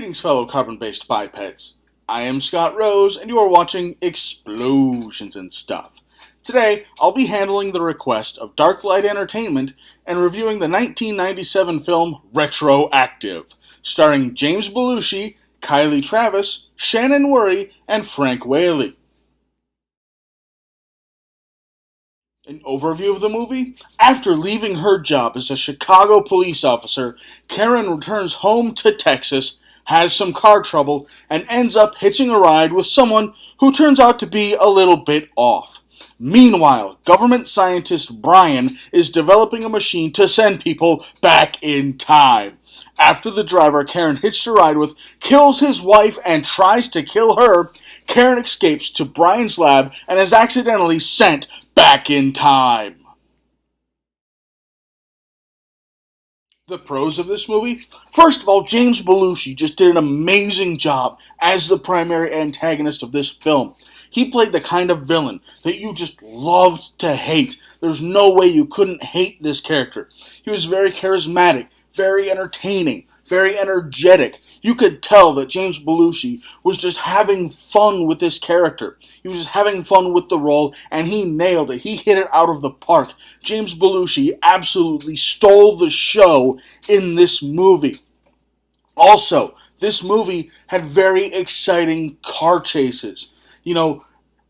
Greetings, fellow carbon-based bipeds. I am Scott Rose, and you are watching Explosions and Stuff. Today, I'll be handling the request of Darklight Entertainment and reviewing the 1997 film Retroactive, starring James Belushi, Kylie Travis, Shannon Worry, and Frank Whaley. An overview of the movie? After leaving her job as a Chicago police officer, Karen returns home to Texas, has some car trouble, and ends up hitching a ride with someone who turns out to be a little bit off. Meanwhile, government scientist Brian is developing a machine to send people back in time. After the driver Karen hitched a ride with kills his wife and tries to kill her, Karen escapes to Brian's lab and is accidentally sent back in time. The pros of this movie? First of all, James Belushi just did an amazing job as the primary antagonist of this film. He played the kind of villain that you just loved to hate. There's no way you couldn't hate this character. He was very charismatic, very entertaining, very energetic. You could tell that James Belushi was just having fun with this character. He was just having fun with the role, and he nailed it. He hit it out of the park. James Belushi absolutely stole the show in this movie. Also, this movie had very exciting car chases.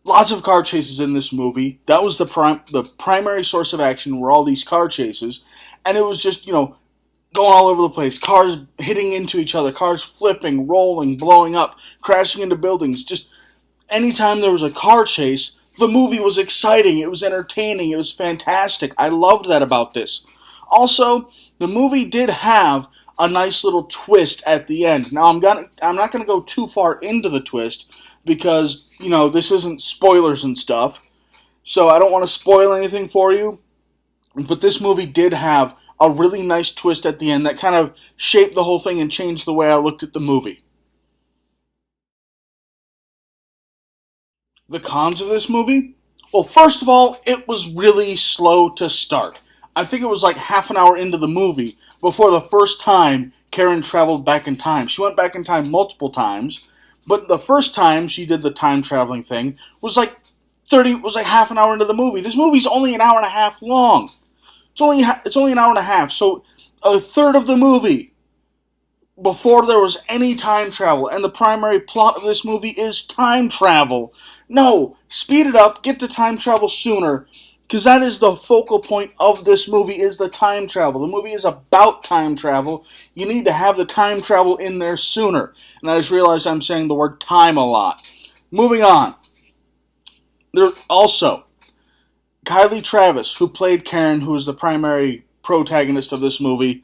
Lots of car chases in this movie. That was the primary source of action were all these car chases, and it was just, going all over the place, cars hitting into each other, cars flipping, rolling, blowing up, crashing into buildings. Just anytime there was a car chase, the movie was exciting, it was entertaining, it was fantastic. I loved that about this. Also, the movie did have a nice little twist at the end. Now, I'm not going to go too far into the twist because, this isn't spoilers and stuff. So I don't want to spoil anything for you. But this movie did have a really nice twist at the end that kind of shaped the whole thing and changed the way I looked at the movie. The cons of this movie? Well, first of all, it was really slow to start. I think it was like half an hour into the movie before the first time Karen traveled back in time. She went back in time multiple times, but the first time she did the time traveling thing was like half an hour into the movie. This movie's only an hour and a half long. It's only an hour and a half, so a third of the movie before there was any time travel, and the primary plot of this movie is time travel. No, speed it up, get to time travel sooner, because that is the focal point of this movie, is the time travel. The movie is about time travel. You need to have the time travel in there sooner. And I just realized I'm saying the word time a lot. Moving on. Also, Kylie Travis, who played Karen, who was the primary protagonist of this movie,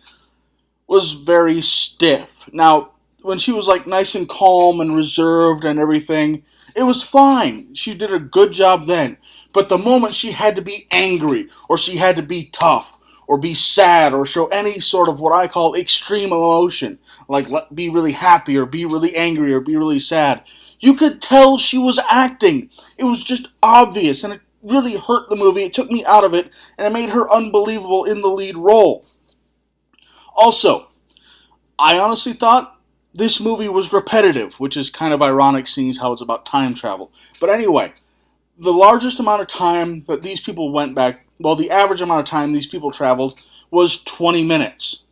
was very stiff. Now, when she was nice and calm and reserved and everything, it was fine. She did a good job then. But the moment she had to be angry, or she had to be tough, or be sad, or show any sort of what I call extreme emotion, like be really happy, or be really angry, or be really sad, you could tell she was acting. It was just obvious, and it really hurt the movie. It took me out of it, and it made her unbelievable in the lead role. Also, I honestly thought this movie was repetitive, which is kind of ironic seeing how it's about time travel. But anyway, the largest amount of time that these people went back, the average amount of time these people traveled was 20 minutes.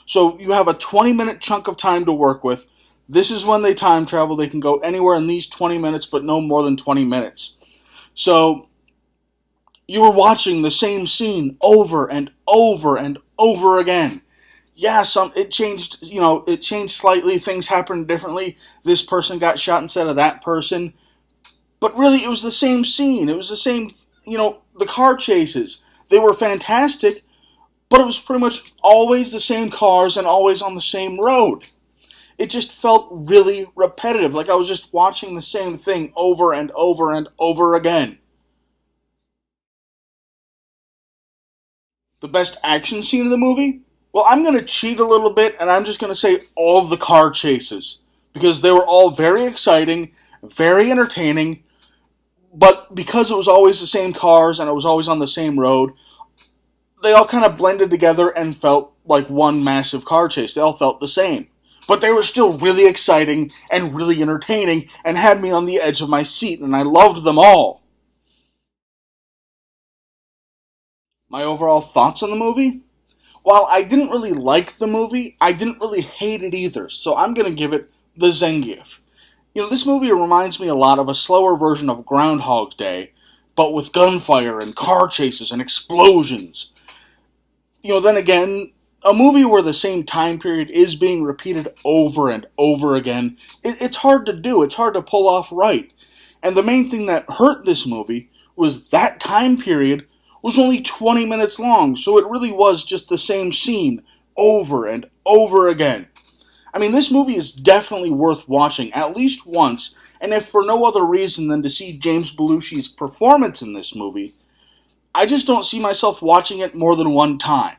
So you have a 20-minute chunk of time to work with. This is when they time travel. They can go anywhere in these 20 minutes, but no more than 20 minutes. So you were watching the same scene over and over and over again. Yeah, it changed, it changed slightly. Things happened differently. This person got shot instead of that person. But really, it was the same scene. It was the same, the car chases. They were fantastic, but it was pretty much always the same cars and always on the same road. It just felt really repetitive, like I was just watching the same thing over and over and over again. The best action scene of the movie? Well, I'm going to cheat a little bit, and I'm just going to say all of the car chases, because they were all very exciting, very entertaining, but because it was always the same cars and it was always on the same road, they all kind of blended together and felt like one massive car chase. They all felt the same. but they were still really exciting and really entertaining and had me on the edge of my seat, and I loved them all. My overall thoughts on the movie? While I didn't really like the movie, I didn't really hate it either, so I'm going to give it the Zangief. This movie reminds me a lot of a slower version of Groundhog Day, but with gunfire and car chases and explosions. Then again, a movie where the same time period is being repeated over and over again, it's hard to do, it's hard to pull off right. And the main thing that hurt this movie was that time period was only 20 minutes long, so it really was just the same scene over and over again. I mean, this movie is definitely worth watching at least once, and if for no other reason than to see James Belushi's performance in this movie, I just don't see myself watching it more than one time.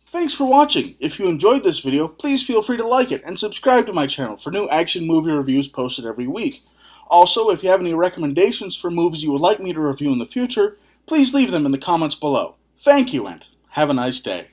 Thanks for watching. If you enjoyed this video, please feel free to like it and subscribe to my channel for new action movie reviews posted every week. Also, if you have any recommendations for movies you would like me to review in the future, please leave them in the comments below. Thank you and have a nice day.